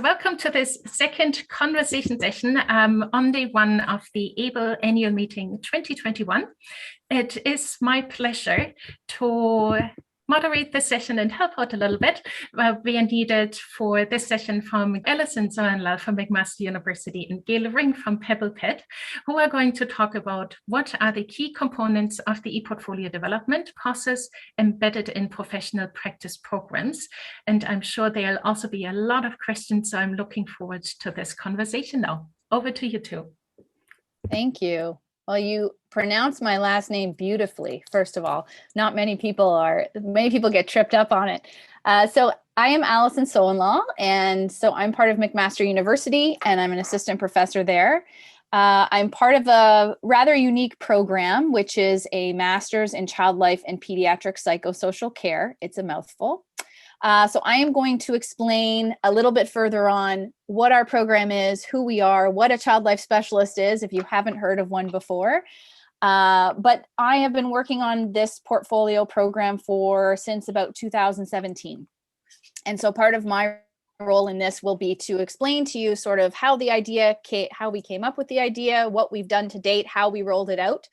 welcome to this second conversation session on day one of the AAEEBL Annual Meeting 2021. It is my pleasure to moderate this session and help out a little bit. We are needed for this session from Allison Sohanlal from McMaster University and Gail Ring from PebblePad, who are going to talk about what are the key components of the ePortfolio development process embedded in professional practice programs. And I'm sure there'll also be a lot of questions, so I'm looking forward to this conversation now. Over to you two. Thank you. Well, you pronounce my last name beautifully, first of all. Not many people get tripped up on it. So I am Allison Sohanlal, and so I'm part of McMaster University, and I'm an assistant professor there. I'm part of a rather unique program, which is a master's in child life and pediatric psychosocial care. It's a mouthful. So I am going to explain a little bit further on what our program is, who we are, what a child life specialist is, if you haven't heard of one before. But I have been working on this portfolio program since about 2017. And so part of my role in this will be to explain to you sort of how we came up with the idea, what we've done to date, how we rolled it out.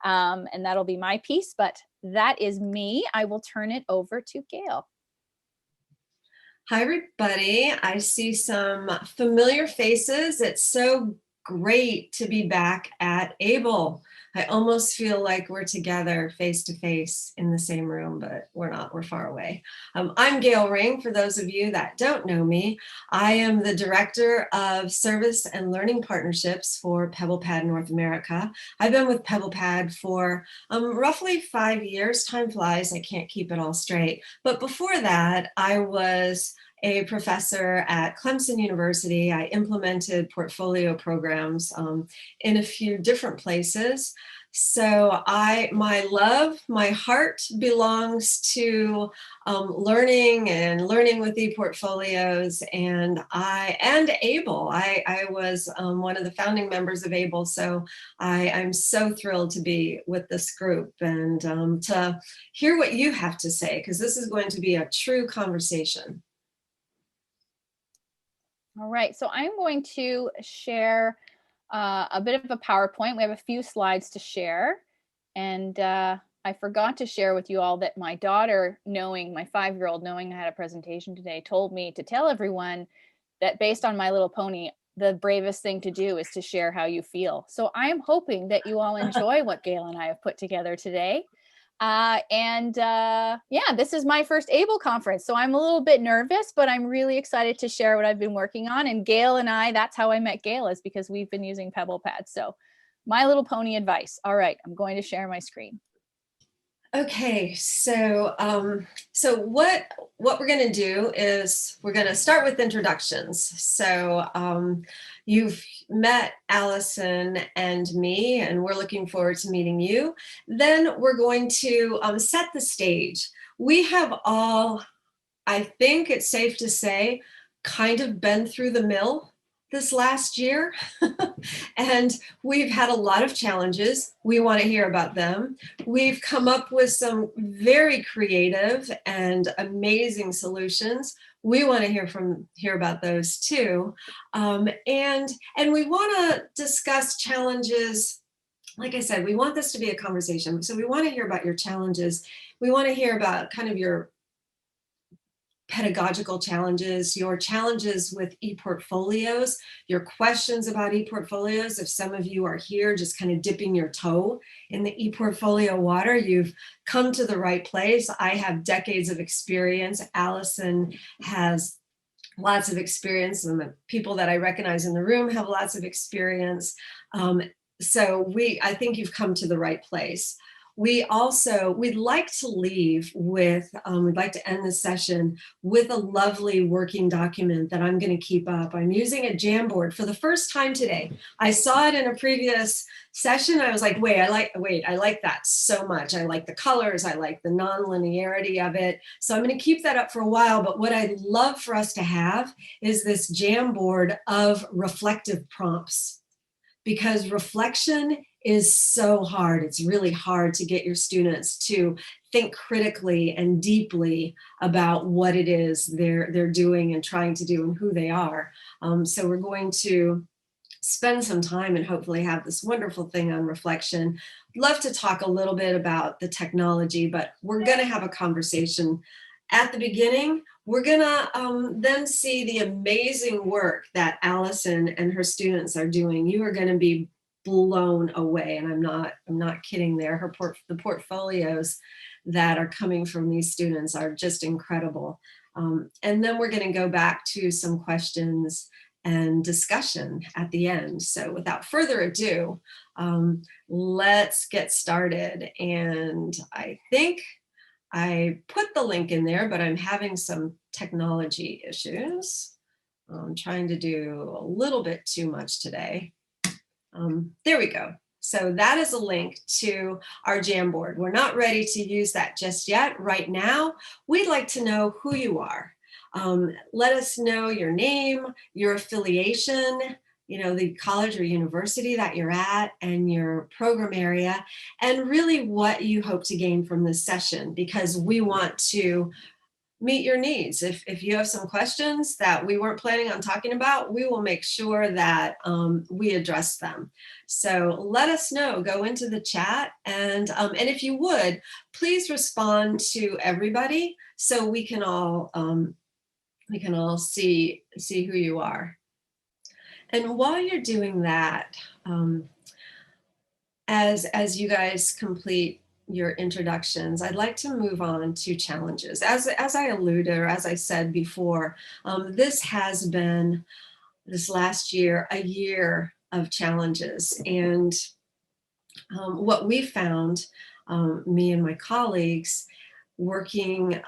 And that'll be my piece, but that is me. I will turn it over to Gail. Hi, everybody. I see some familiar faces. It's so great to be back at AAEEBL. I almost feel like we're together face to face in the same room, but we're not, we're far away. I'm Gail Ring, for those of you that don't know me. I am the Director of Service and Learning Partnerships for PebblePad North America. I've been with PebblePad for roughly 5 years. Time flies, I can't keep it all straight. But before that, I was a professor at Clemson University. I implemented portfolio programs in a few different places. So my heart belongs to learning with ePortfolios and AAEEBL. I was one of the founding members of AAEEBL, so I'm so thrilled to be with this group and to hear what you have to say, because this is going to be a true conversation. All right, so I'm going to share a bit of a PowerPoint. We have a few slides to share. And I forgot to share with you all that my daughter, my 5-year-old, knowing I had a presentation today, told me to tell everyone that based on My Little Pony, the bravest thing to do is to share how you feel. So I am hoping that you all enjoy what Gail and I have put together today. Yeah, this is my first AAEEBL conference, so I'm a little bit nervous, but I'm really excited to share what I've been working on. And Gail and I, that's how I met Gail, is because we've been using PebblePad. So My Little Pony advice. All right, I'm going to share my screen. Okay, so what we're going to do is we're going to start with introductions. So you've met Allison and me, and we're looking forward to meeting you. Then we're going to set the stage. We have all, I think it's safe to say, kind of been through the mill this last year. And we've had a lot of challenges. We want to hear about them. We've come up with some very creative and amazing solutions. We want to hear about those too. And we want to discuss challenges. Like I said, we want this to be a conversation. So we want to hear about your challenges. We want to hear about kind of your pedagogical challenges, your challenges with ePortfolios, your questions about ePortfolios. If some of you are here just kind of dipping your toe in the ePortfolio water, you've come to the right place. I have decades of experience. Allison has lots of experience, and the people that I recognize in the room have lots of experience. So I think you've come to the right place. We'd like to leave with, we'd like to end this session with a lovely working document that I'm going to keep up. I'm using a Jamboard for the first time today. I saw it in a previous session. I was like, I like that so much. I like the colors. I like the non-linearity of it. So I'm going to keep that up for a while. But what I'd love for us to have is this Jamboard of reflective prompts, because reflection is so hard. It's really hard to get your students to think critically and deeply about what it is they're doing and trying to do and who they are. So we're going to spend some time and hopefully have this wonderful thing on reflection. Love to talk a little bit about the technology, but we're going to have a conversation at the beginning. We're going to then see the amazing work that Allison and her students are doing. You are going to be blown away, and I'm not kidding there. The portfolios that are coming from these students are just incredible. And then we're going to go back to some questions and discussion at the end. So without further ado, let's get started. And I think I put the link in there, but I'm having some technology issues. I'm trying to do a little bit too much today. There we go. So that is a link to our Jamboard. We're not ready to use that just yet. Right now, we'd like to know who you are. Let us know your name, your affiliation, the college or university that you're at, and your program area, and really what you hope to gain from this session, because we want to meet your needs. If you have some questions that we weren't planning on talking about, we will make sure that we address them. So let us know, go into the chat, and if you would, please respond to everybody so we can all see who you are. And while you're doing that, as you guys complete your introductions, I'd like to move on to challenges. As I alluded, or as I said before, this has been, this last year, a year of challenges. And what we found, me and my colleagues, working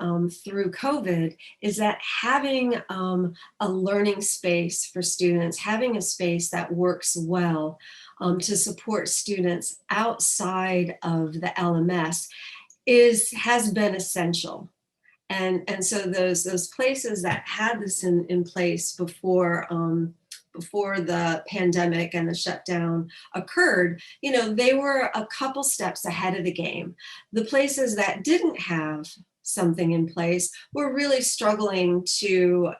through COVID, is that having a learning space for students, having a space that works well to support students outside of the LMS has been essential. And so those places that had this in place before the pandemic and the shutdown occurred, they were a couple steps ahead of the game. The places that didn't have something in place were really struggling to,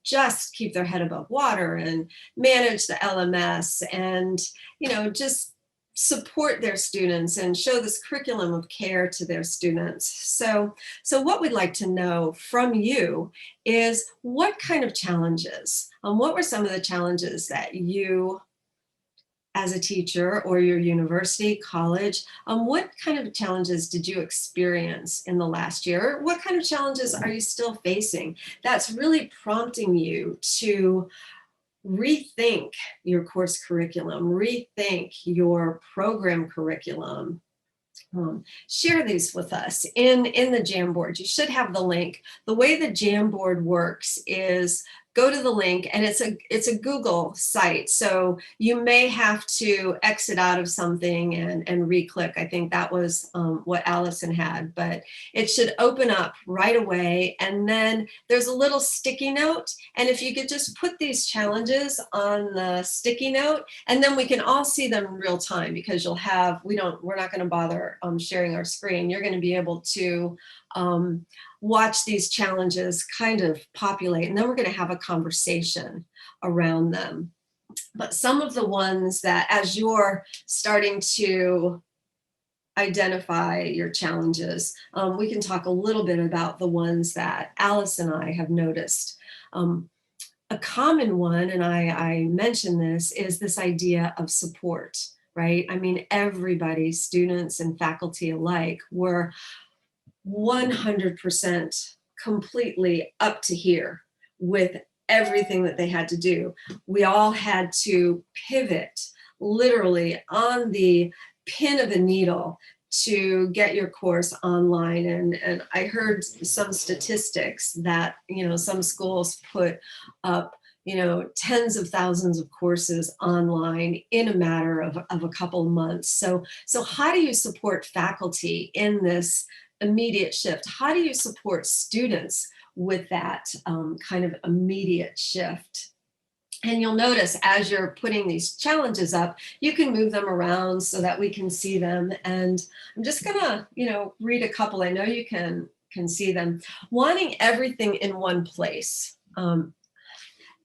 just keep their head above water and manage the LMS and, just support their students and show this curriculum of care to their students. So what we'd like to know from you is what kind of challenges, what were some of the challenges that you as a teacher or your university, college, what kind of challenges did you experience in the last year? What kind of challenges are you still facing that's really prompting you to rethink your course curriculum, rethink your program curriculum? Share these with us in the Jamboard. You should have the link. The way the Jamboard works is go to the link, and it's a Google site. So you may have to exit out of something and re-click. I think that was what Allison had, but it should open up right away. And then there's a little sticky note. And if you could just put these challenges on the sticky note, and then we can all see them in real time, because we're not going to bother sharing our screen. You're going to be able to watch these challenges kind of populate, and then we're going to have a conversation around them. But some of the ones that, as you're starting to identify your challenges, we can talk a little bit about the ones that Alice and I have noticed. A common one, and I mentioned this, is this idea of support, right? I mean, everybody, students and faculty alike, were 100% completely up to here with everything that they had to do. We all had to pivot literally on the pin of a needle to get your course online. And I heard some statistics that, some schools put up, tens of thousands of courses online in a matter of a couple months. So how do you support faculty in this immediate shift? How do you support students with that kind of immediate shift? And you'll notice as you're putting these challenges up, you can move them around so that we can see them. And I'm just gonna, read a couple. I know you can see them. Wanting everything in one place.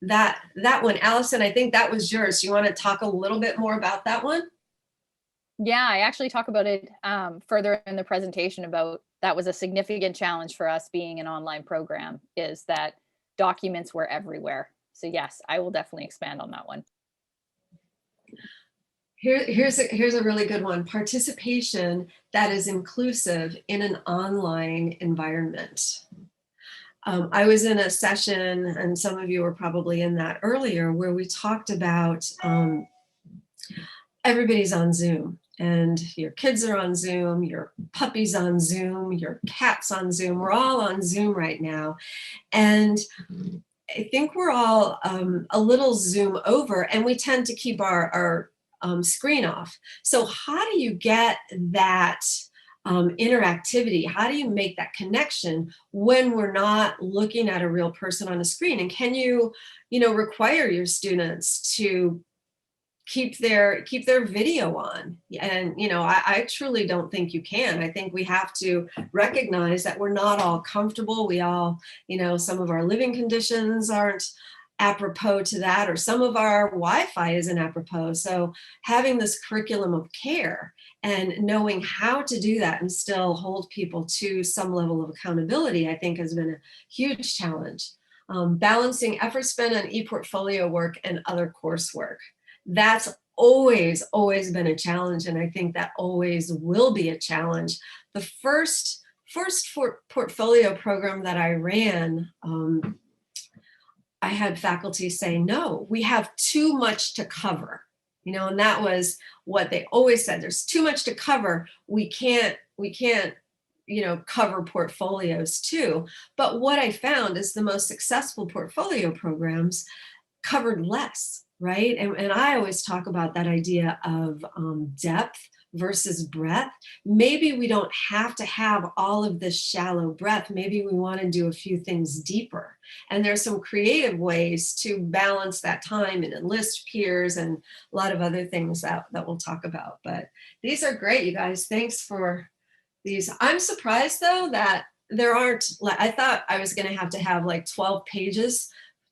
That one, Allison, I think that was yours. You want to talk a little bit more about that one? Yeah, I actually talk about it further in the presentation about that was a significant challenge for us being an online program, is that documents were everywhere. So yes, I will definitely expand on that one. Here's a really good one. Participation that is inclusive in an online environment. I was in a session, and some of you were probably in that earlier, where we talked about everybody's on Zoom, and your kids are on Zoom, your puppy's on Zoom, your cat's on Zoom. We're all on Zoom right now. And I think we're all a little Zoom over, and we tend to keep our screen off. So how do you get that interactivity? How do you make that connection when we're not looking at a real person on a screen? And can you, require your students to keep their video on? And I truly don't think you can. I think we have to recognize that we're not all comfortable. We all, some of our living conditions aren't apropos to that, or some of our Wi-Fi isn't apropos. So having this curriculum of care and knowing how to do that and still hold people to some level of accountability, I think has been a huge challenge. Balancing effort spent on ePortfolio work and other coursework. That's always been a challenge, and I think that always will be a challenge. The first portfolio program that I ran, I had faculty say, no, we have too much to cover, and that was what they always said. There's too much to cover. We can't cover portfolios too. But what I found is the most successful portfolio programs covered less. Right. And I always talk about that idea of depth versus breadth. Maybe we don't have to have all of this shallow breadth. Maybe we want to do a few things deeper. And there's some creative ways to balance that time and enlist peers and a lot of other things that we'll talk about. But these are great, you guys. Thanks for these. I'm surprised, though, that there aren't, I thought I was going to have like 12 pages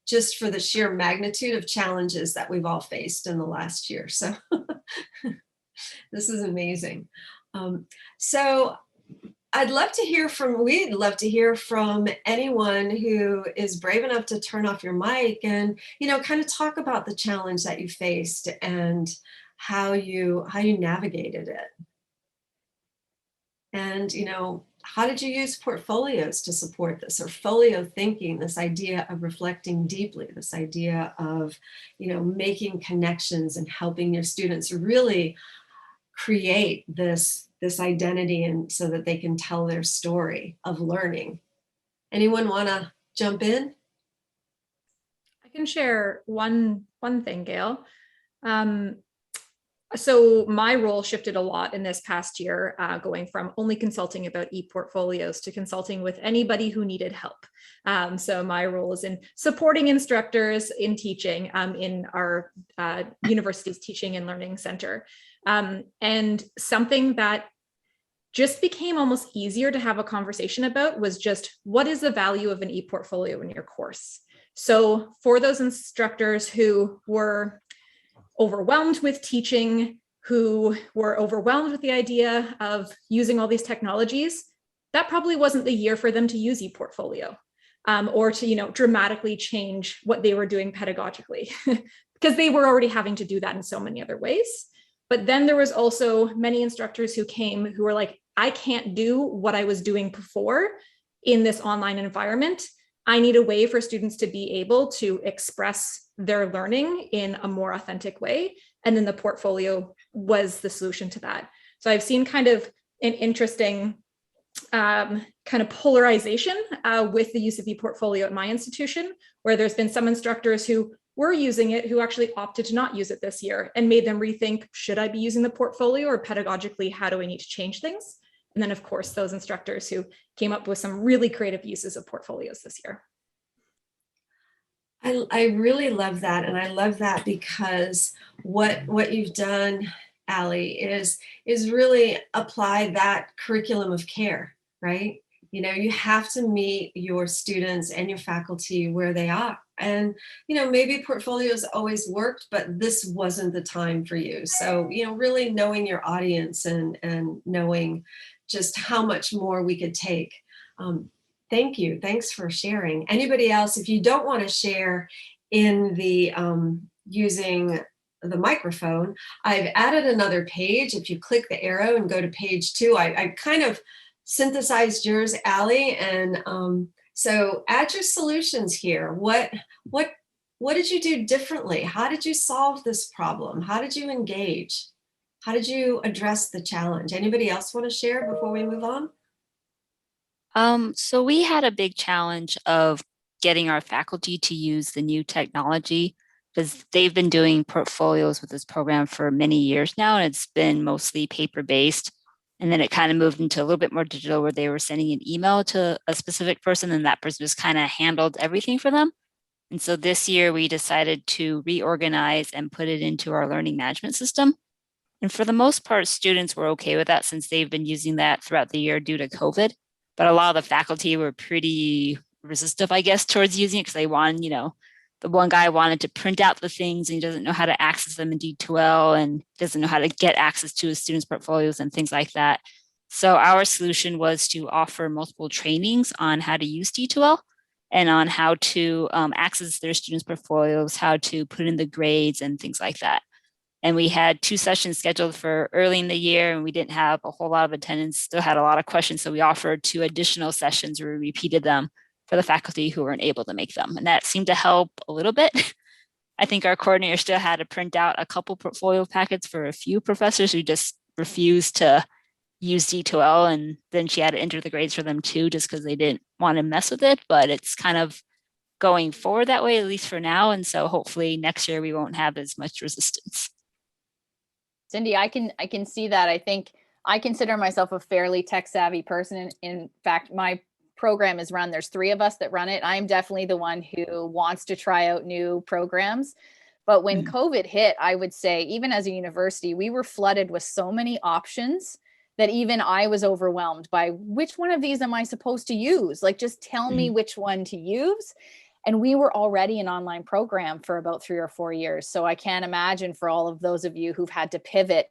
just for the sheer magnitude of challenges that we've all faced in the last year. So this is amazing. So we'd love to hear from anyone who is brave enough to turn off your mic and, kind of talk about the challenge that you faced and how you navigated it. And, how did you use portfolios to support this, or folio thinking, this idea of reflecting deeply, this idea of, making connections and helping your students really create this identity, and so that they can tell their story of learning. Anyone want to jump in? I can share one thing, Gail. So my role shifted a lot in this past year, going from only consulting about ePortfolios to consulting with anybody who needed help. So my role is in supporting instructors in teaching in our university's Teaching and Learning Center. And something that just became almost easier to have a conversation about was just, what is the value of an ePortfolio in your course? So for those instructors who were overwhelmed with teaching, who were overwhelmed with the idea of using all these technologies, that probably wasn't the year for them to use ePortfolio or to, dramatically change what they were doing pedagogically, because they were already having to do that in so many other ways. But then there was also many instructors who came who were like, I can't do what I was doing before in this online environment. I need a way for students to be able to express their learning in a more authentic way. And then the portfolio was the solution to that. So I've seen kind of an interesting kind of polarization with the use of ePortfolio at my institution, where there's been some instructors who were using it who actually opted to not use it this year, and made them rethink, should I be using the portfolio, or pedagogically, how do I need to change things? And then, of course, those instructors who came up with some really creative uses of portfolios this year. I really love that. And I love that because what you've done, Allie, is really apply that curriculum of care, right? You know, you have to meet your students and your faculty where they are. And, you know, maybe portfolios always worked, but this wasn't the time for you. So, you know, really knowing your audience and knowing just how much more we could take. Thank you. Thanks for sharing. Anybody else, if you don't want to share in the using the microphone, I've added another page. If you click the arrow and go to page 2, I kind of synthesized yours, Allie, and so add your solutions here. What did you do differently? How did you solve this problem? How did you engage? How did you address the challenge? Anybody else want to share before we move on? So we had a big challenge of getting our faculty to use the new technology because they've been doing portfolios with this program for many years now, and it's been mostly paper-based. And then it kind of moved into a little bit more digital where they were sending an email to a specific person and that person just kind of handled everything for them. And so this year we decided to reorganize and put it into our learning management system. And for the most part, students were okay with that since they've been using that throughout the year due to COVID. But a lot of the faculty were pretty resistive, I guess, towards using it because they wanted, you know, the one guy wanted to print out the things and he doesn't know how to access them in D2L and doesn't know how to get access to his students' portfolios and things like that. So our solution was to offer multiple trainings on how to use D2L and on how to access their students' portfolios, how to put in the grades and things like that. And we had 2 sessions scheduled for early in the year and we didn't have a whole lot of attendance, still had a lot of questions. So we offered 2 additional sessions where we repeated them for the faculty who weren't able to make them. And that seemed to help a little bit. I think our coordinator still had to print out a couple portfolio packets for a few professors who just refused to use D2L. And then she had to enter the grades for them too, just because they didn't want to mess with it. But it's kind of going forward that way, at least for now. And so hopefully next year we won't have as much resistance. Cindy, I can see that. I think I consider myself a fairly tech savvy person. In fact, my program is run, there's 3 of us that run it. I'm definitely the one who wants to try out new programs. But when COVID hit, I would say, even as a university, we were flooded with so many options that even I was overwhelmed by which one of these am I supposed to use? Like, just tell me which one to use. And we were already an online program for about 3 or 4 years. So I can't imagine for all of those of you who've had to pivot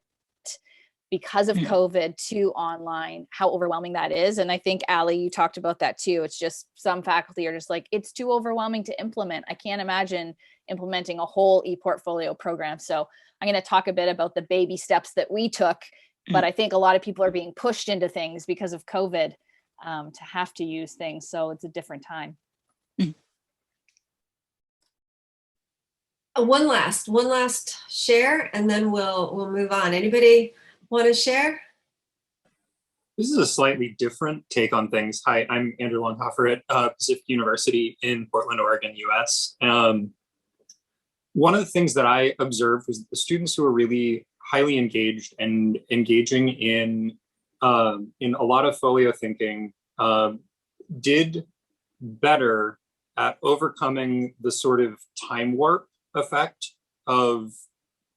because of COVID to online, how overwhelming that is. And I think, Allie, you talked about that too. It's just some faculty are just like, it's too overwhelming to implement. I can't imagine implementing a whole ePortfolio program. So I'm going to talk a bit about the baby steps that we took. But I think a lot of people are being pushed into things because of COVID to have to use things. So it's a different time. One last share, and then we'll move on. Anybody want to share? This is a slightly different take on things. Hi, I'm Andrew Longhofer at Pacific University in Portland, Oregon, US. One of the things that I observed was the students who were really highly engaged and engaging in a lot of folio thinking did better at overcoming the sort of time warp effect of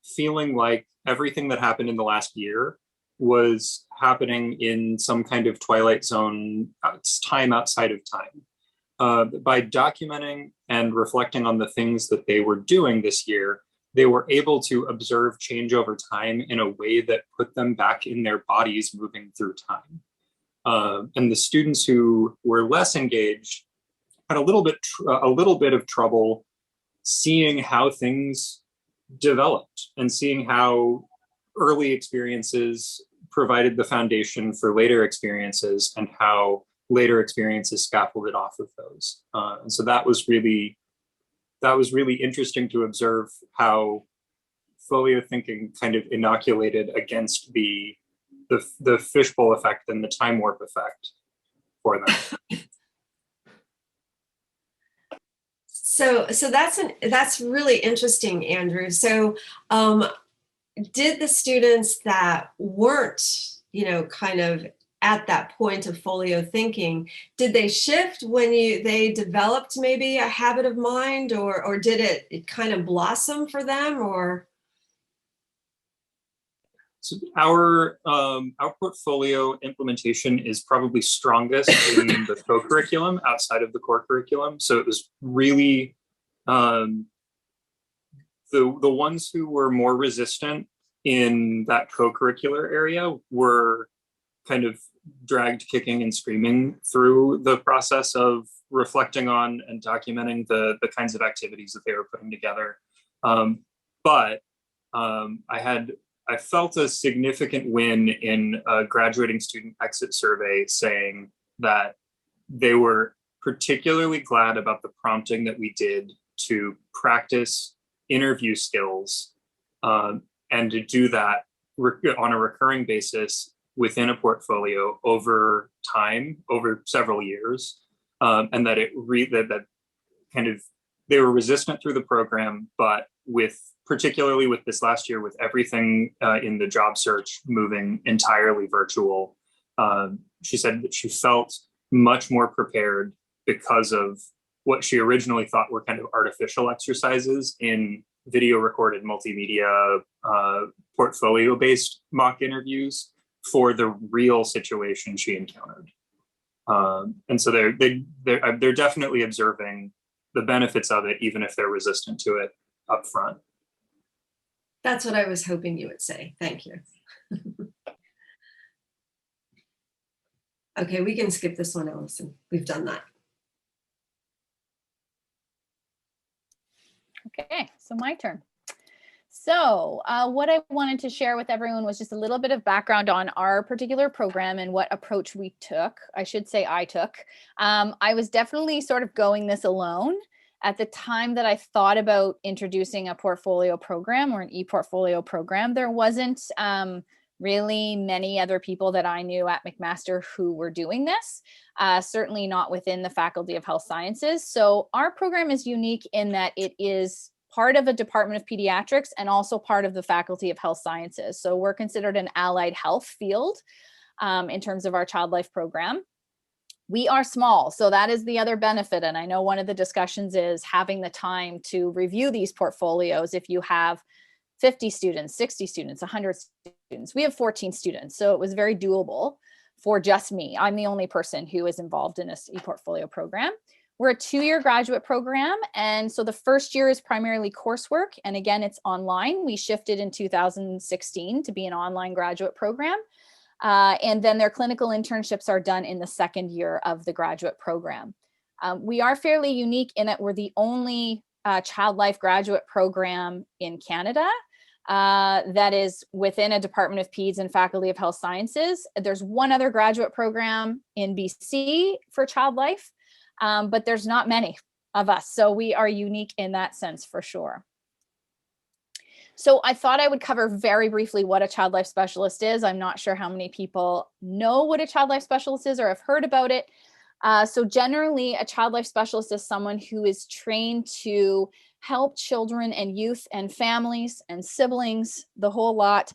feeling like everything that happened in the last year was happening in some kind of twilight zone time outside of time. By documenting and reflecting on the things that they were doing this year, they were able to observe change over time in a way that put them back in their bodies moving through time. And the students who were less engaged had a little bit of trouble seeing how things developed and seeing how early experiences provided the foundation for later experiences and how later experiences scaffolded off of those. And so that was really interesting to observe how folio thinking kind of inoculated against the fishbowl effect and the time warp effect for them. So that's really interesting, Andrew. So did the students that weren't, kind of at that point of folio thinking. Did they shift when they developed maybe a habit of mind, or did it kind of blossom for them, or? So our portfolio implementation is probably strongest in the co-curriculum outside of the core curriculum. So it was really the ones who were more resistant in that co-curricular area were kind of dragged kicking and screaming through the process of reflecting on and documenting the kinds of activities that they were putting together. But I felt a significant win in a graduating student exit survey saying that they were particularly glad about the prompting that we did to practice interview skills and to do that on a recurring basis within a portfolio over time, over several years, and that that kind of they were resistant through the program, but particularly with this last year, with everything in the job search moving entirely virtual, she said that she felt much more prepared because of what she originally thought were kind of artificial exercises in video recorded multimedia portfolio-based mock interviews for the real situation she encountered. And so they're definitely observing the benefits of it, even if they're resistant to it up front. That's what I was hoping you would say. Thank you. Okay, we can skip this one, Allison. We've done that. Okay, so my turn. So what I wanted to share with everyone was just a little bit of background on our particular program and what approach we took. I should say I took. I was definitely sort of going this alone. At the time that I thought about introducing a portfolio program or an ePortfolio program, there wasn't really many other people that I knew at McMaster who were doing this, certainly not within the Faculty of Health Sciences. So our program is unique in that it is part of a Department of Pediatrics and also part of the Faculty of Health Sciences. So we're considered an allied health field in terms of our child life program. We are small, so that is the other benefit. And I know one of the discussions is having the time to review these portfolios. If you have 50 students, 60 students, 100 students, we have 14 students. So it was very doable for just me. I'm the only person who is involved in this ePortfolio program. We're a 2-year graduate program. And so the first year is primarily coursework. And again, it's online. We shifted in 2016 to be an online graduate program. And then their clinical internships are done in the second year of the graduate program. We are fairly unique in that we're the only child life graduate program in Canada that is within a Department of Peds and Faculty of Health Sciences. There's one other graduate program in BC for child life, but there's not many of us. So we are unique in that sense for sure. So I thought I would cover very briefly what a child life specialist is. I'm not sure how many people know what a child life specialist is or have heard about it. So generally, a child life specialist is someone who is trained to help children and youth and families and siblings, the whole lot,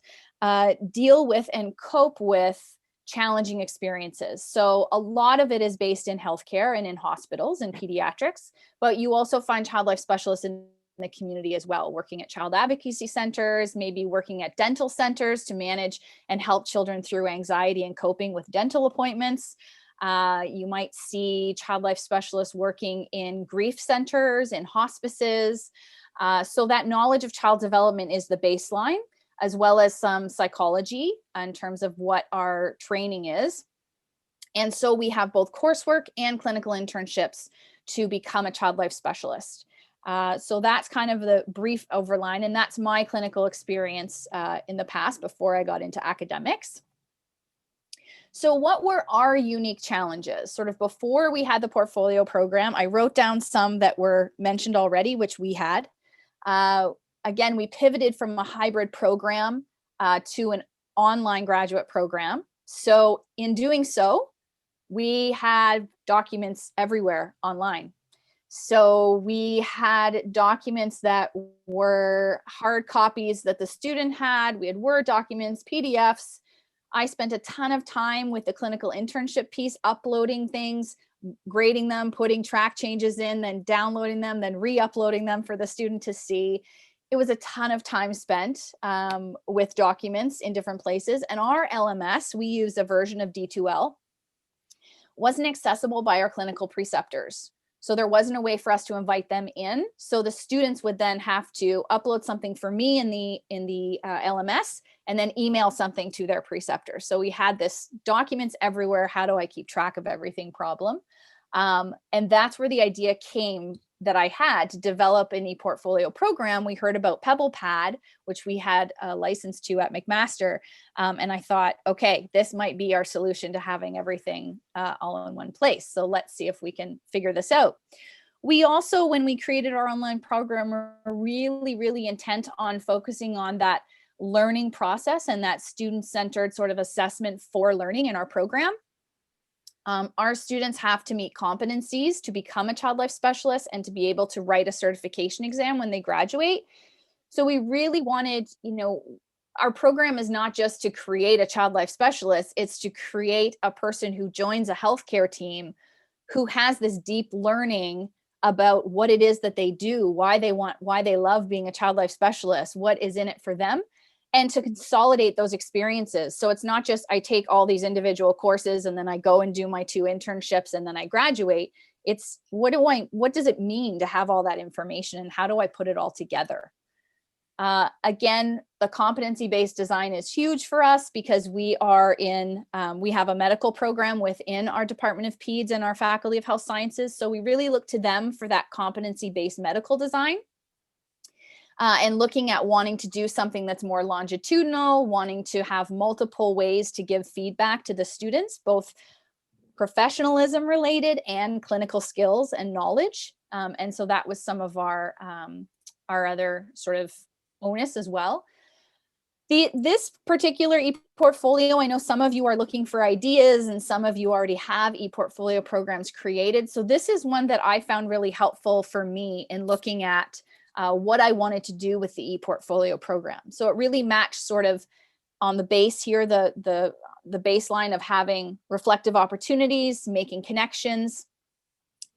deal with and cope with challenging experiences. So a lot of it is based in healthcare and in hospitals and pediatrics, but you also find child life specialists in the community as well, working at child advocacy centers, maybe working at dental centers to manage and help children through anxiety and coping with dental appointments. You might see child life specialists working in grief centers, in hospices. So that knowledge of child development is the baseline, as well as some psychology in terms of what our training is. And so we have both coursework and clinical internships to become a child life specialist. So that's kind of the brief overline, and that's my clinical experience in the past before I got into academics. So what were our unique challenges? Sort of before we had the portfolio program, I wrote down some that were mentioned already, which we had. Again, we pivoted from a hybrid program to an online graduate program. So in doing so, we had documents everywhere online. So we had documents that were hard copies that the student had. We had Word documents, PDFs, I spent a ton of time with the clinical internship piece, uploading things, grading them, putting track changes in, then downloading them, then re-uploading them for the student to see. It was a ton of time spent with documents in different places. And our LMS, we use a version of D2L, wasn't accessible by our clinical preceptors. So there wasn't a way for us to invite them in. So the students would then have to upload something for me in the LMS and then email something to their preceptor. So we had this documents everywhere. How do I keep track of everything problem? And that's where the idea came that I had to develop an ePortfolio program. We heard about PebblePad, which we had a license to at McMaster. And I thought, okay, this might be our solution to having everything all in one place. So let's see if we can figure this out. We also, when we created our online program, were really, really intent on focusing on that learning process and that student-centered sort of assessment for learning in our program. Our students have to meet competencies to become a child life specialist and to be able to write a certification exam when they graduate. So we really wanted, our program is not just to create a child life specialist, it's to create a person who joins a healthcare team who has this deep learning about what it is that they do, why they love being a child life specialist, what is in it for them, and to consolidate those experiences. So it's not just I take all these individual courses and then I go and do my 2 internships and then I graduate. It's what does it mean to have all that information and how do I put it all together? Again, the competency-based design is huge for us because we have a medical program within our Department of Peds and our Faculty of Health Sciences. So we really look to them for that competency-based medical design. And looking at wanting to do something that's more longitudinal, wanting to have multiple ways to give feedback to the students, both professionalism related and clinical skills and knowledge. And so that was some of our other sort of onus as well. This particular ePortfolio, I know some of you are looking for ideas and some of you already have ePortfolio programs created. So this is one that I found really helpful for me in looking at what I wanted to do with the ePortfolio program. So it really matched sort of on the base here, the baseline of having reflective opportunities, making connections,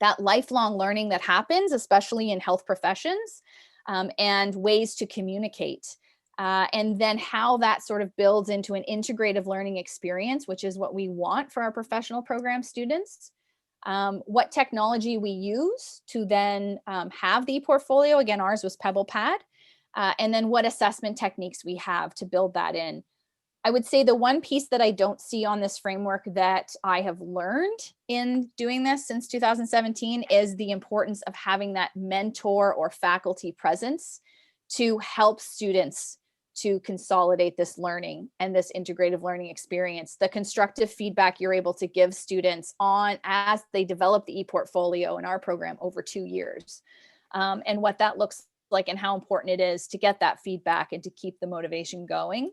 that lifelong learning that happens, especially in health professions, and ways to communicate. And then how that sort of builds into an integrative learning experience, which is what we want for our professional program students. What technology we use to then have the ePortfolio. Again, ours was PebblePad. And then what assessment techniques we have to build that in. I would say the one piece that I don't see on this framework that I have learned in doing this since 2017 is the importance of having that mentor or faculty presence to help students to consolidate this learning and this integrative learning experience, the constructive feedback you're able to give students on as they develop the ePortfolio in our program over 2 years, and what that looks like and how important it is to get that feedback and to keep the motivation going.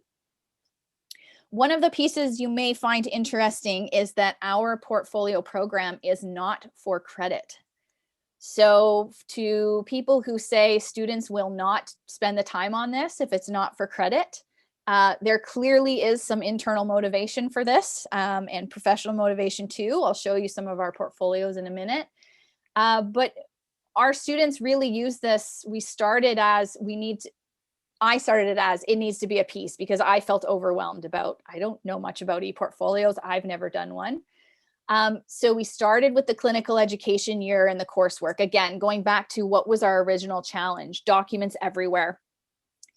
One of the pieces you may find interesting is that our portfolio program is not for credit. So to people who say students will not spend the time on this if it's not for credit, there clearly is some internal motivation for this and professional motivation too. I'll show you some of our portfolios in a minute. But our students really use this. I started it as it needs to be a piece because I felt overwhelmed about, I don't know much about ePortfolios. I've never done one. So we started with the clinical education year and the coursework. Again, going back to what was our original challenge, documents everywhere,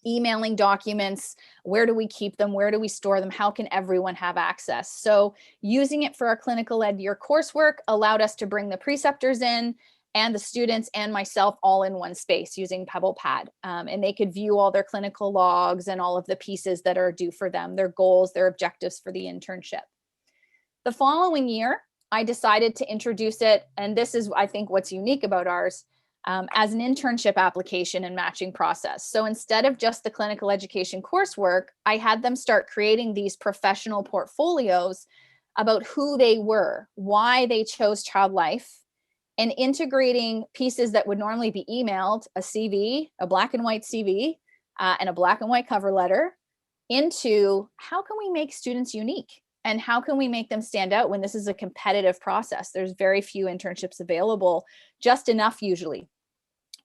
emailing documents, where do we keep them? Where do we store them? How can everyone have access? So using it for our clinical ed year coursework allowed us to bring the preceptors in and the students and myself all in one space using PebblePad. And they could view all their clinical logs and all of the pieces that are due for them, their goals, their objectives for the internship. The following year, I decided to introduce it, and this is, I think, what's unique about ours, as an internship application and matching process. So instead of just the clinical education coursework, I had them start creating these professional portfolios about who they were, why they chose child life, and integrating pieces that would normally be emailed, a CV, a black and white CV, and a black and white cover letter, into how can we make students unique and how can we make them stand out when this is a competitive process. There's very few internships available, just enough usually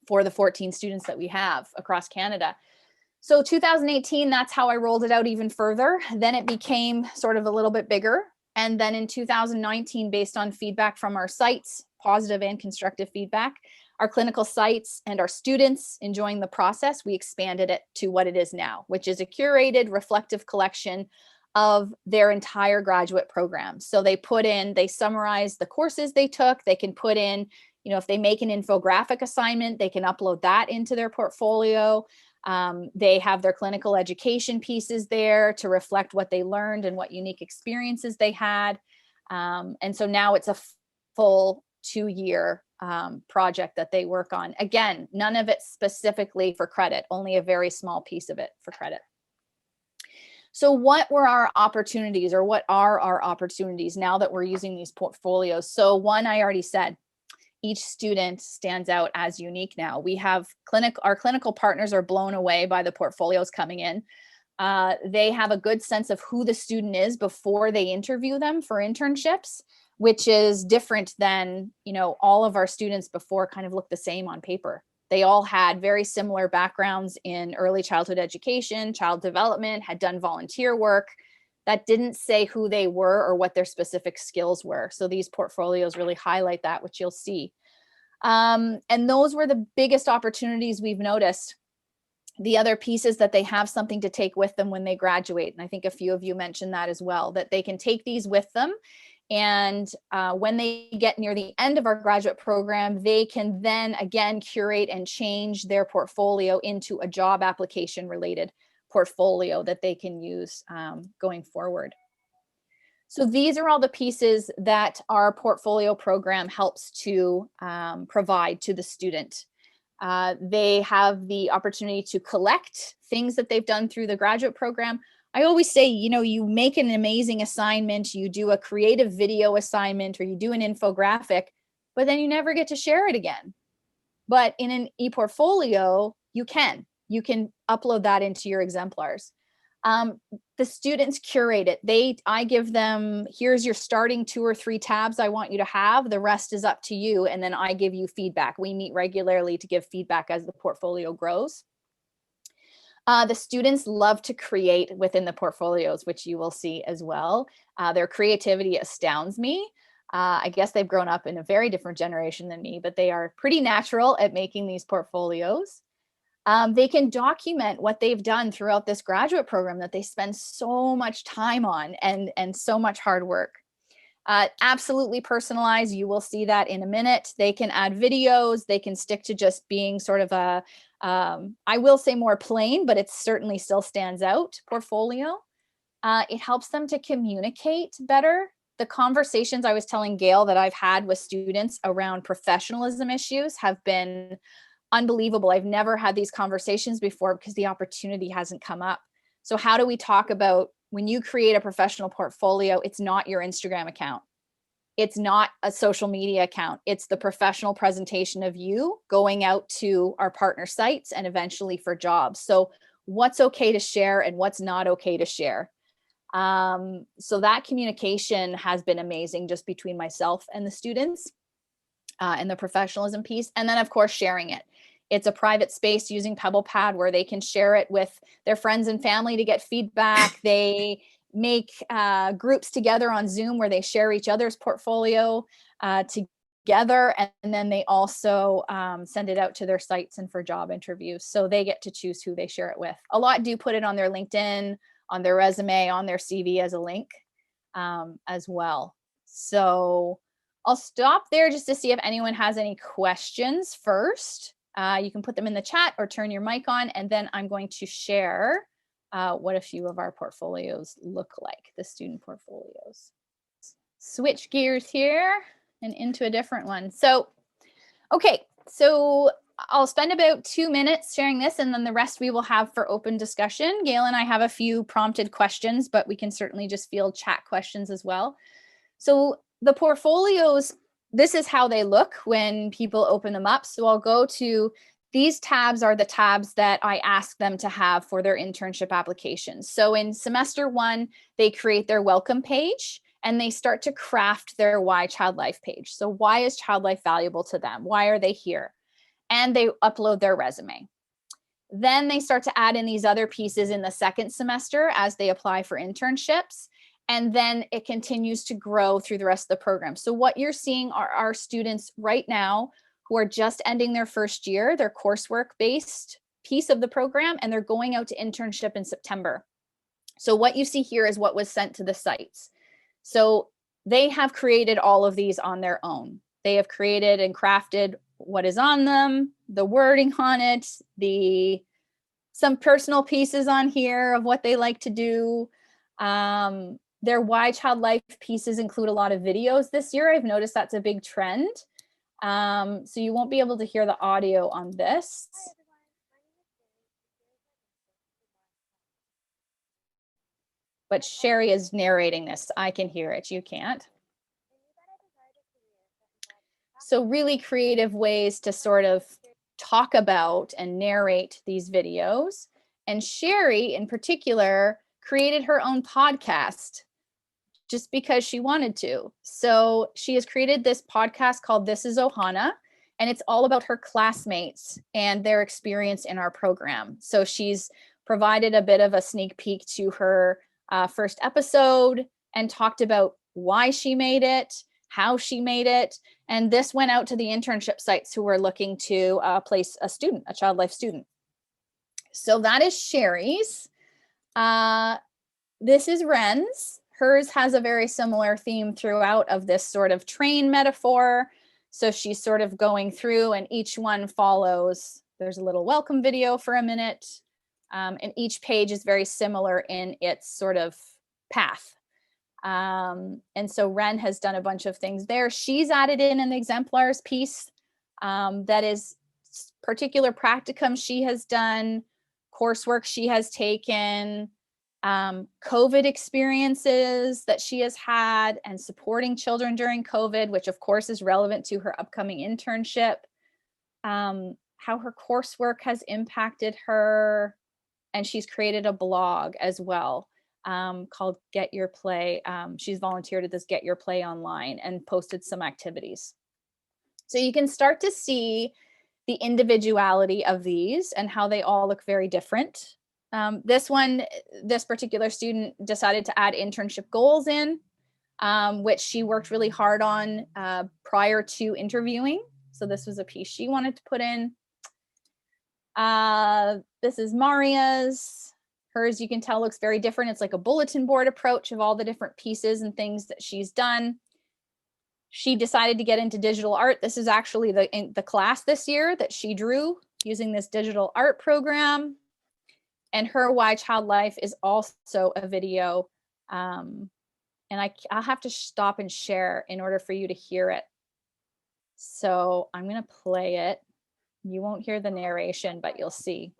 for the 14 students that we have across Canada. So 2018, that's how I rolled it out even further. Then it became sort of a little bit bigger. And then in 2019, based on feedback from our sites, positive and constructive feedback, our clinical sites and our students enjoying the process, we expanded it to what it is now, which is a curated, reflective collection of their entire graduate program. So they summarize the courses they took. They can put in, if they make an infographic assignment, they can upload that into their portfolio. They have their clinical education pieces there to reflect what they learned and what unique experiences they had. And so now it's a full 2-year project that they work on. Again, none of it specifically for credit, only a very small piece of it for credit. So what were our opportunities, or what are our opportunities now that we're using these portfolios? So one, I already said, each student stands out as unique now. We have our clinical partners are blown away by the portfolios coming in. They have a good sense of who the student is before they interview them for internships, which is different than, all of our students before kind of look the same on paper. They all had very similar backgrounds in early childhood education, child development, had done volunteer work. That didn't say who they were or what their specific skills were. So these portfolios really highlight that, which you'll see. And those were the biggest opportunities we've noticed. The other piece is that they have something to take with them when they graduate. And I think a few of you mentioned that as well, that they can take these with them. And when they get near the end of our graduate program, they can then again curate and change their portfolio into a job application related portfolio that they can use going forward. So these are all the pieces that our portfolio program helps to provide to the student. They have the opportunity to collect things that they've done through the graduate program. I always say, you make an amazing assignment, you do a creative video assignment, or you do an infographic, but then you never get to share it again. But in an ePortfolio, you can upload that into your exemplars. The students curate it. I give them, here's your starting 2 or 3 tabs I want you to have. The rest is up to you. And then I give you feedback. We meet regularly to give feedback as the portfolio grows. The students love to create within the portfolios, which you will see as well. Their creativity astounds me. I guess they've grown up in a very different generation than me, but they are pretty natural at making these portfolios. They can document what they've done throughout this graduate program that they spend so much time on and so much hard work. Absolutely personalized. You will see that in a minute. They can add videos. They can stick to just being sort of a, I will say more plain, but it certainly still stands out portfolio. It helps them to communicate better. The conversations I was telling Gail that I've had with students around professionalism issues have been unbelievable. I've never had these conversations before because the opportunity hasn't come up. So how do we talk about when you create a professional portfolio, it's not your Instagram account. It's not a social media account. It's the professional presentation of you going out to our partner sites and eventually for jobs. So what's okay to share and what's not okay to share. So that communication has been amazing just between myself and the students and the professionalism piece. And then of course, sharing it. It's a private space using PebblePad where they can share it with their friends and family to get feedback. They make groups together on Zoom where they share each other's portfolio together. And then they also send it out to their sites and for job interviews. So they get to choose who they share it with. A lot do put it on their LinkedIn, on their resume, on their CV as a link as well. So I'll stop there just to see if anyone has any questions first. You can put them in the chat or turn your mic on, and then I'm going to share what a few of our portfolios look like, the student portfolios. Switch gears here and into a different one. So, okay, so I'll spend about 2 minutes sharing this, and then the rest we will have for open discussion. Gail and I have a few prompted questions, but we can certainly just field chat questions as well. So the portfolios, this is how they look when people open them up. So I'll go to these tabs are the tabs that I ask them to have for their internship applications. So in semester 1, they create their welcome page and they start to craft their Why Child Life page. So why is child life valuable to them? Why are they here? And they upload their resume. Then they start to add in these other pieces in the second semester as they apply for internships. And then it continues to grow through the rest of the program. So what you're seeing are our students right now who are just ending their first year, their coursework-based piece of the program, and they're going out to internship in September. So what you see here is what was sent to the sites. So they have created all of these on their own. They have created and crafted what is on them, the wording on it, some personal pieces on here of what they like to do. Their Why Child Life pieces include a lot of videos this year. I've noticed that's a big trend. So you won't be able to hear the audio on this. But Sherry is narrating this. I can hear it, you can't. So really creative ways to sort of talk about and narrate these videos. And Sherry in particular created her own podcast just because she wanted to. So she has created this podcast called This is Ohana, and it's all about her classmates and their experience in our program. So she's provided a bit of a sneak peek to her first episode and talked about why she made it, how she made it. And this went out to the internship sites who were looking to place a student, a child life student. So that is Sherry's. This is Ren's. Hers has a very similar theme throughout of this sort of train metaphor. So she's sort of going through and each one follows. There's a little welcome video for a minute. And each page is very similar in its sort of path. And so Ren has done a bunch of things there. She's added in an exemplars piece that is particular practicum she has done, coursework she has taken, COVID experiences that she has had and supporting children during COVID, which of course is relevant to her upcoming internship, how her coursework has impacted her. And she's created a blog as well called Get Your Play. She's volunteered at this Get Your Play online and posted some activities. So you can start to see the individuality of these and how they all look very different. This particular student decided to add internship goals in, which she worked really hard on prior to interviewing. So this was a piece she wanted to put in. This is Maria's. Hers, you can tell, looks very different. It's like a bulletin board approach of all the different pieces and things that she's done. She decided to get into digital art. This is actually the class this year that she drew using this digital art program. And her Why Child Life is also a video. And I'll have to stop and share in order for you to hear it. So I'm going to play it. You won't hear the narration, but you'll see.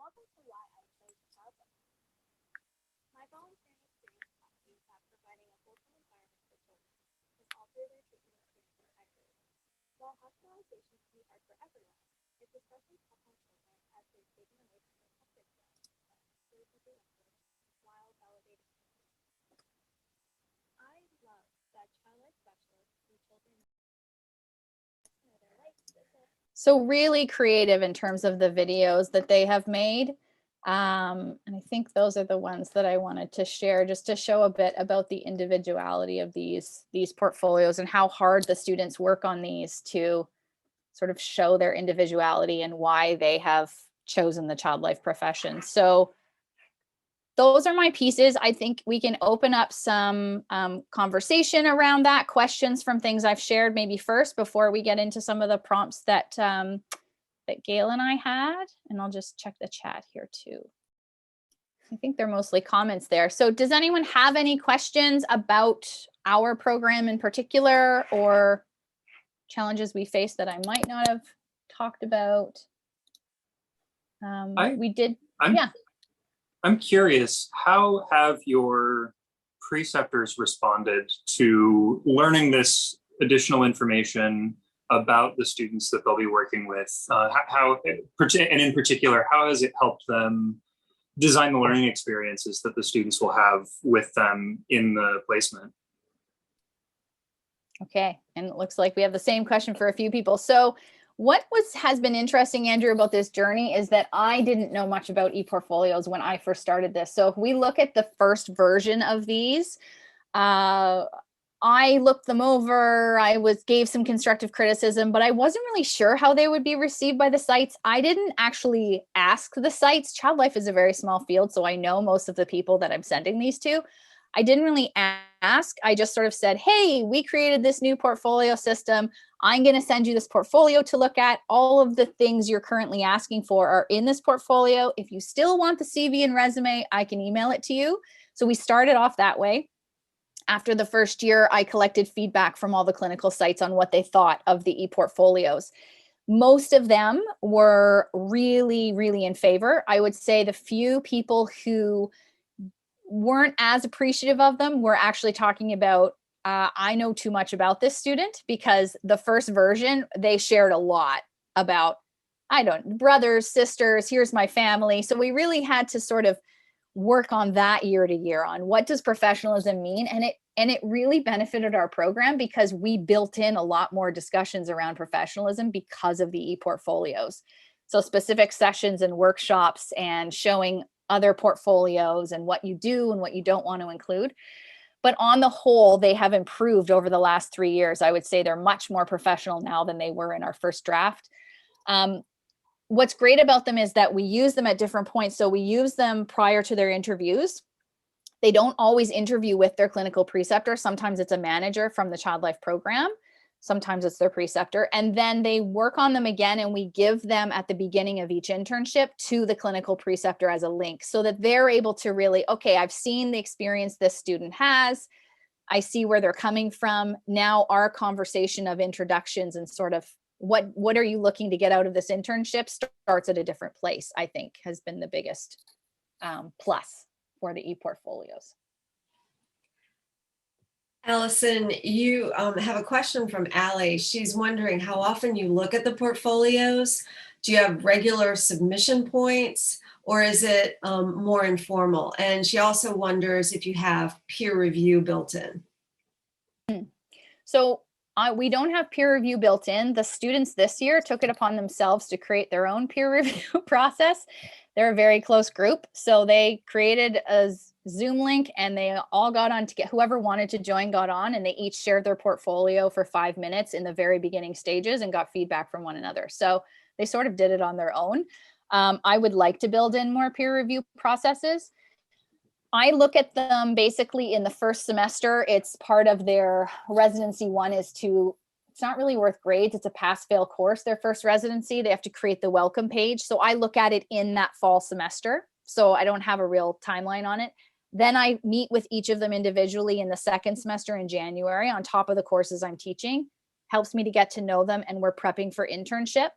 So really creative in terms of the videos that they have made. And I think those are the ones that I wanted to share just to show a bit about the individuality of these portfolios and how hard the students work on these to sort of show their individuality and why they have chosen the child life profession. So those are my pieces. I think we can open up some conversation around that, questions from things I've shared maybe first before we get into some of the prompts that that Gail and I had. And I'll just check the chat here too. I think they're mostly comments there. So does anyone have any questions about our program in particular or challenges we face that I might not have talked about? I'm curious, how have your preceptors responded to learning this additional information about the students that they'll be working with? And in particular, how has it helped them design the learning experiences that the students will have with them in the placement? Okay, and it looks like we have the same question for a few people. So what has been interesting, Andrew, about this journey is that I didn't know much about ePortfolios when I first started this. So if we look at the first version of these, I looked them over, gave some constructive criticism, but I wasn't really sure how they would be received by the sites. I didn't actually ask the sites. Child life is a very small field, so I know most of the people that I'm sending these to. I didn't really ask. I just sort of said, hey, we created this new portfolio system. I'm going to send you this portfolio to look at. All of the things you're currently asking for are in this portfolio. If you still want the CV and resume, I can email it to you. So we started off that way. After the first year, I collected feedback from all the clinical sites on what they thought of the ePortfolios. Most of them were really, really in favor. I would say the few people who weren't as appreciative of them were actually talking about, I know too much about this student, because the first version, they shared a lot about, brothers, sisters, here's my family. So we really had to sort of work on that year to year on what does professionalism mean. And it really benefited our program because we built in a lot more discussions around professionalism because of the ePortfolios. So specific sessions and workshops and showing other portfolios and what you do and what you don't want to include. But on the whole, they have improved over the last 3 years. I would say they're much more professional now than they were in our first draft. What's great about them is that we use them at different points. So we use them prior to their interviews. They don't always interview with their clinical preceptor. Sometimes it's a manager from the child life program. Sometimes it's their preceptor. And then they work on them again, and we give them at the beginning of each internship to the clinical preceptor as a link so that they're able to really, okay, I've seen the experience this student has. I see where they're coming from. Now our conversation of introductions and sort of what are you looking to get out of this internship starts at a different place, I think has been the biggest plus for the ePortfolios. Allison, you have a question from Allie. She's wondering how often you look at the portfolios. Do you have regular submission points, or is it more informal? And she also wonders if you have peer review built in. So we don't have peer review built in. The students this year took it upon themselves to create their own peer review process. They're a very close group. So they created a Zoom link and they all got on to get, whoever wanted to join got on, and they each shared their portfolio for 5 minutes in the very beginning stages and got feedback from one another. So they sort of did it on their own. I would like to build in more peer review processes. I look at them basically in the first semester. It's part of their residency. One is it's not really worth grades. It's a pass-fail course, their first residency. They have to create the welcome page. So I look at it in that fall semester. So I don't have a real timeline on it. Then I meet with each of them individually in the second semester in January on top of the courses I'm teaching. Helps me to get to know them, and we're prepping for internship.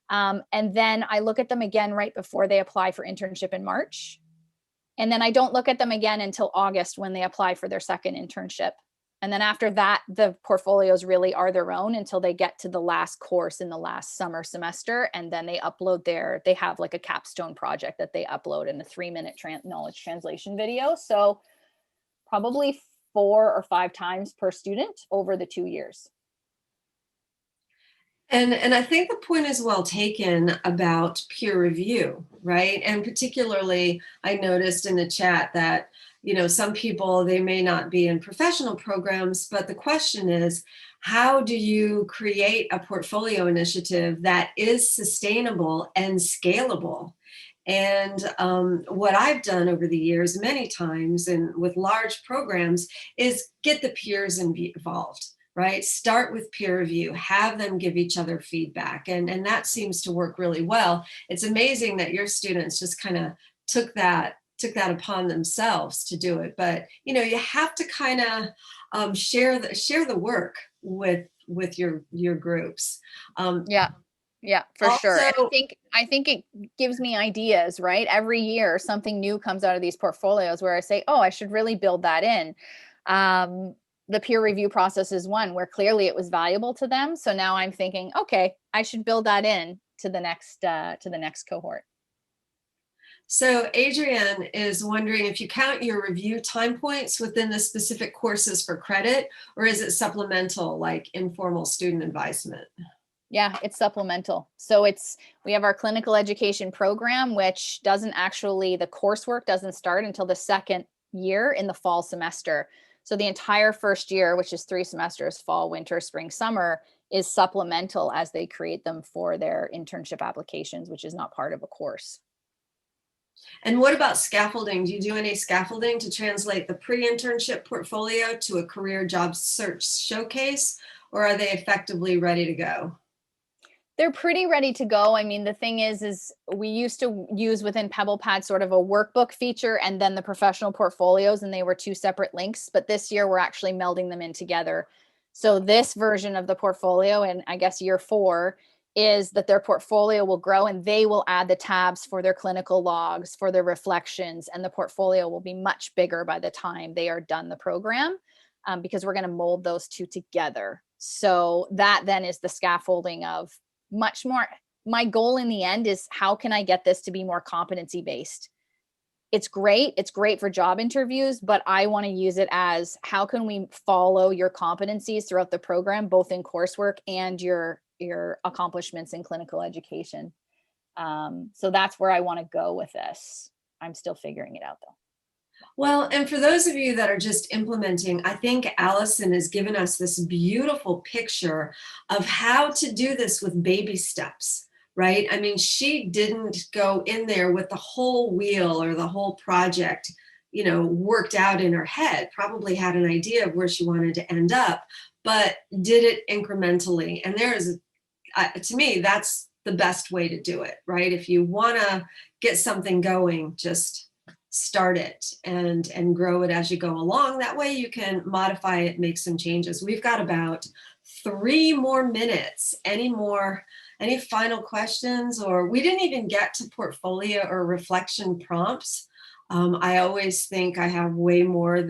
And then I look at them again right before they apply for internship in March. And then I don't look at them again until August when they apply for their second internship. And then after that, the portfolios really are their own until they get to the last course in the last summer semester. And then they upload they have like a capstone project that they upload in a 3-minute knowledge translation video. So probably 4 or 5 times per student over the 2 years. And I think the point is well taken about peer review, right? And particularly, I noticed in the chat that, some people, they may not be in professional programs, but the question is, how do you create a portfolio initiative that is sustainable and scalable? And what I've done over the years, many times, and with large programs, is get the peers involved. Right? Start with peer review, have them give each other feedback. And that seems to work really well. It's amazing that your students just kind of took that upon themselves to do it. But, you have to kind of share the work with your groups. Yeah, for sure. And I think it gives me ideas, right? Every year, something new comes out of these portfolios where I say, oh, I should really build that in. the peer review process is one where clearly it was valuable to them. So now I'm thinking, okay, I should build that in to the next cohort. So Adrienne is wondering if you count your review time points within the specific courses for credit, or is it supplemental like informal student advisement? Yeah, it's supplemental. So we have our clinical education program, which doesn't actually, the coursework doesn't start until the second year in the fall semester. So the entire first year, which is 3 semesters, fall, winter, spring, summer, is supplemental as they create them for their internship applications, which is not part of a course. And what about scaffolding? Do you do any scaffolding to translate the pre-internship portfolio to a career job search showcase, or are they effectively ready to go? They're pretty ready to go. I mean, the thing is we used to use within PebblePad sort of a workbook feature and then the professional portfolios, and they were 2 separate links. But this year we're actually melding them in together. So this version of the portfolio, and I guess year 4, is that their portfolio will grow and they will add the tabs for their clinical logs, for their reflections, and the portfolio will be much bigger by the time they are done the program, because we're going to mold those 2 together. So that then is the scaffolding of much more. My goal in the end is, how can I get this to be more competency based? It's great for job interviews, but I want to use it as, how can we follow your competencies throughout the program, both in coursework and your accomplishments in clinical education. So that's where I want to go with this. I'm still figuring it out though. Well, and for those of you that are just implementing, I think Allison has given us this beautiful picture of how to do this with baby steps, right? I mean, she didn't go in there with the whole wheel or the whole project, worked out in her head, probably had an idea of where she wanted to end up, but did it incrementally. And to me, that's the best way to do it, right? If you want to get something going, just start it and grow it as you go along. That way you can modify it, make some changes. We've got about 3 more minutes. Any final questions? Or we didn't even get to portfolio or reflection prompts. I always think I have way more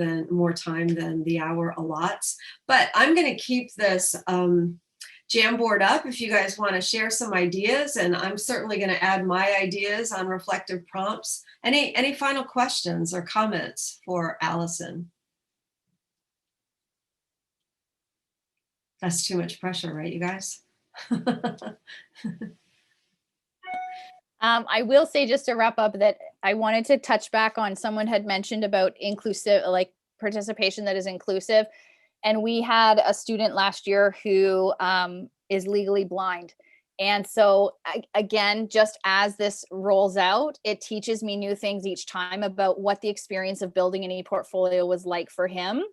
time than the hour allots, but I'm going to keep this Jamboard up if you guys want to share some ideas, and I'm certainly going to add my ideas on reflective prompts. Any final questions or comments for Allison? That's too much pressure, right, you guys? I will say, just to wrap up, that I wanted to touch back on, someone had mentioned about inclusive, like participation that is inclusive. And we had a student last year who is legally blind. And so again, just as this rolls out, it teaches me new things each time about what the experience of building an ePortfolio was like for him.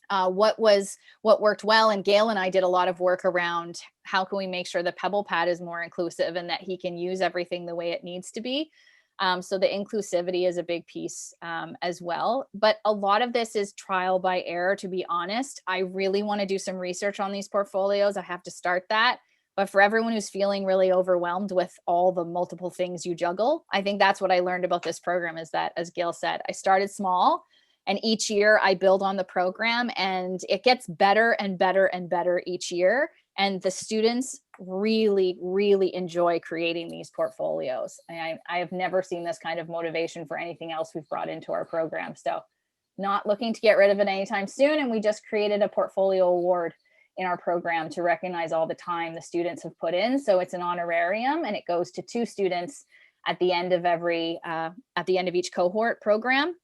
What worked well. And Gail and I did a lot of work around how can we make sure the PebblePad is more inclusive and that he can use everything the way it needs to be. So the inclusivity is a big piece as well. But a lot of this is trial by error, to be honest. I really want to do some research on these portfolios. I have to start that. But for everyone who's feeling really overwhelmed with all the multiple things you juggle, I think that's what I learned about this program, is that, as Gail said, I started small, and each year I build on the program, and it gets better and better and better each year. And the students really, really enjoy creating these portfolios. And I have never seen this kind of motivation for anything else we've brought into our program. So not looking to get rid of it anytime soon. And we just created a portfolio award in our program to recognize all the time the students have put in. So it's an honorarium, and it goes to 2 students at the end of each cohort program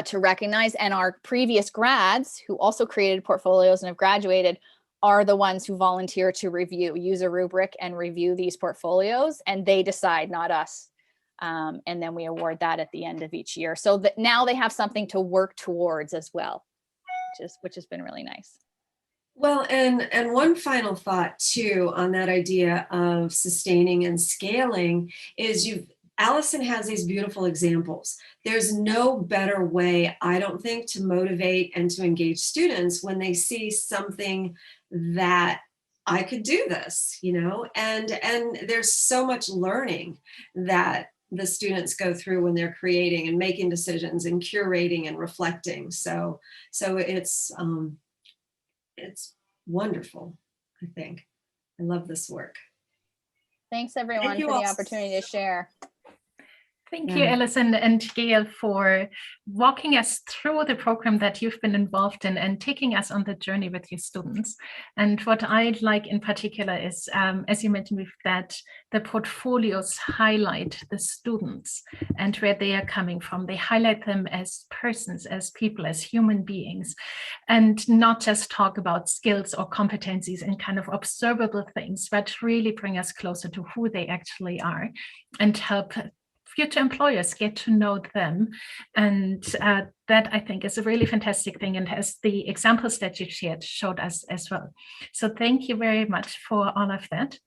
to recognize. And our previous grads who also created portfolios and have graduated are the ones who volunteer to use a rubric and review these portfolios, and they decide, not us. And then we award that at the end of each year. So that now they have something to work towards as well, which has been really nice. Well, and one final thought too on that idea of sustaining and scaling is Allison has these beautiful examples. There's no better way, I don't think, to motivate and to engage students when they see something that I could do this, and there's so much learning that the students go through when they're creating and making decisions and curating and reflecting. So it's wonderful, I think. I love this work. Thanks everyone Thank you for the all. opportunity to share. Thank you, Allison and Gail, for walking us through the program that you've been involved in and taking us on the journey with your students. And what I like in particular is, as you mentioned, that the portfolios highlight the students and where they are coming from. They highlight them as persons, as people, as human beings, and not just talk about skills or competencies and kind of observable things, but really bring us closer to who they actually are and help future employers get to know them. And that, I think, is a really fantastic thing, and as the examples that you shared showed us as well. So thank you very much for all of that.